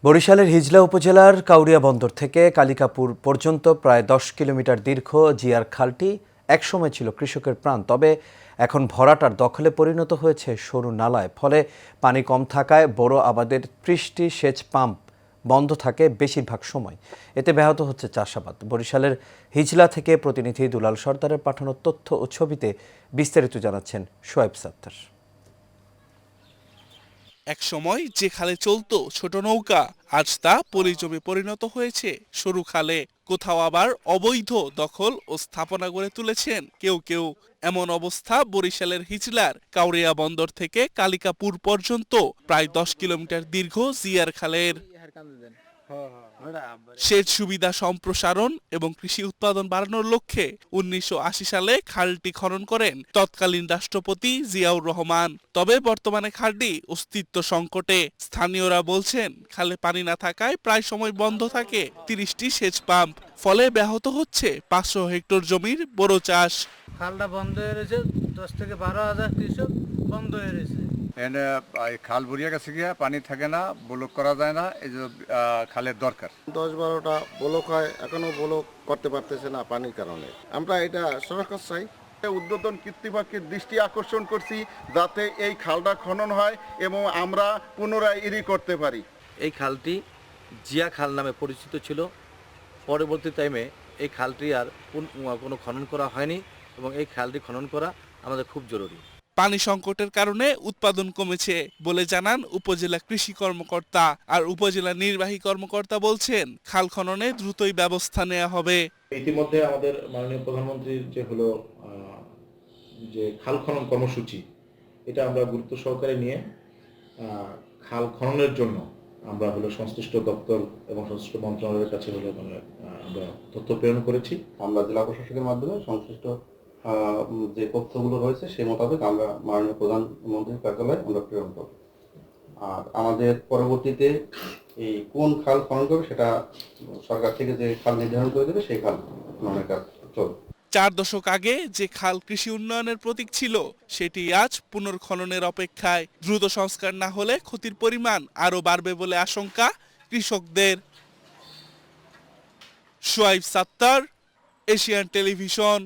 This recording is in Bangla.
বরিশালের হিজলা উপজেলার কাউরিয়া বন্দর থেকে কালিকাপুর পর্যন্ত প্রায় ১০ কিলোমিটার দীর্ঘ জিয়ার খালটি একসময় ছিল কৃষকের প্রাণ। তবে এখন ভরাটার দখলে পরিণত হয়েছে সরু নালায়। ফলে পানি কম থাকায় বড় আবাদের ৩০টি সেচ পাম্প বন্ধ থাকে বেশিরভাগ সময়। এতে ব্যাহত হচ্ছে চাষাবাদ। বরিশালের হিজলা থেকে প্রতিনিধি দুলাল সরদারের পাঠানো তথ্য ও ছবিতে বিস্তারিত জানাচ্ছেন শোয়েব সাত্তার। এক সময় যে খালে চলতো ছোট নৌকা, আজ তা পলি জমে পরিণত হয়েছে সরু খালে। কোথাও আবার অবৈধ দখল ও স্থাপনা গড়ে তুলেছেন কেউ কেউ। এমন অবস্থা বরিশালের হিজলার কাউরিয়া বন্দর থেকে কালিকাপুর পর্যন্ত প্রায় ১০ কিলোমিটার দীর্ঘ জিয়ার খালের। সেচ সুবিধা সম্প্রসারণ এবং কৃষি উৎপাদন বাড়ানোর লক্ষ্যে ১৯৮০ সালে খালটি খনন করেন তৎকালীন রাষ্ট্রপতি জিয়াউর রহমান। তবে বর্তমানে খালটি অস্তিত্ব সংকটে। স্থানীয়রা বলছেন খালে পানি না থাকায় প্রায় সময় বন্ধ থাকে ৩০টি সেচ পাম্প। ফলে ব্যাহত হচ্ছে ৫০০ হেক্টর জমির বোরো চাষ। খালটা বন্ধ হয়ে রয়েছে, ১০ থেকে ১২,০০০ কৃষক বন্ধ হয়ে রয়েছে। এনে খাল বুড়িয়ে গেছে গিয়া, পানি থাকে না, ব্লক করা যায় না, এই যে খালের দরকার। ১০-১২টা ব্লক হয়, এখনো ব্লক করতে পারতেছে না পানির কারণে। আমরা এটা সরকার চাই। উদ্বোধন কর্তৃপক্ষের দৃষ্টি আকর্ষণ করছি যাতে এই খালটা খনন হয় এবং আমরা পুনরায় করতে পারি। এই খালটি জিয়া খাল নামে পরিচিত ছিল। পরবর্তী টাইমে এই খালটি আর কোনো খনন করা হয়নি এবং এই খালটি খনন করা আমাদের খুব জরুরি। পানি সংকটের কারণে উৎপাদন কমেছে বলে জানান উপজেলা কৃষি কর্মকর্তা। আর উপজেলা নির্বাহী কর্মকর্তা বলছেন খাল খননে দ্রুতই ব্যবস্থা নেওয়া হবে। ইতিমধ্যে আমাদের মাননীয় প্রধানমন্ত্রীর যে খাল খনন কর্মসূচি, এটা আমরা গুরুত্ব সহকারে নিয়ে খাল খননের জন্য আমরা সংশ্লিষ্ট দপ্তর এবং সংশ্লিষ্ট মন্ত্রণালয়ের কাছে আমরা তথ্য প্রেরণ করেছি। আমরা জেলা প্রশাসকের মাধ্যমে সংশ্লিষ্ট যে তথ্যগুলো রয়েছে সেই মোতাবেক আমরা মাননীয় প্রধানমন্ত্রীর কার্যালয়ে আমরা প্রেরণ করব। আর আমাদের পরবর্তীতে এই কোন খাল খনন করবে সেটা সরকার থেকে যে খাল নির্ধারণ করে দেবে সেই খাল খননের কাজ চলবে। ৪ দশক আগে যে খাল কৃষি উন্নয়নের প্রতীক ছিল সেটি আজ পুনর্খননের অপেক্ষায়। দ্রুত সংস্কার না হলে ক্ষতির পরিমাণ আরও বাড়বে বলে আশঙ্কা কৃষকদের। Shoaib Sattar, Asian television.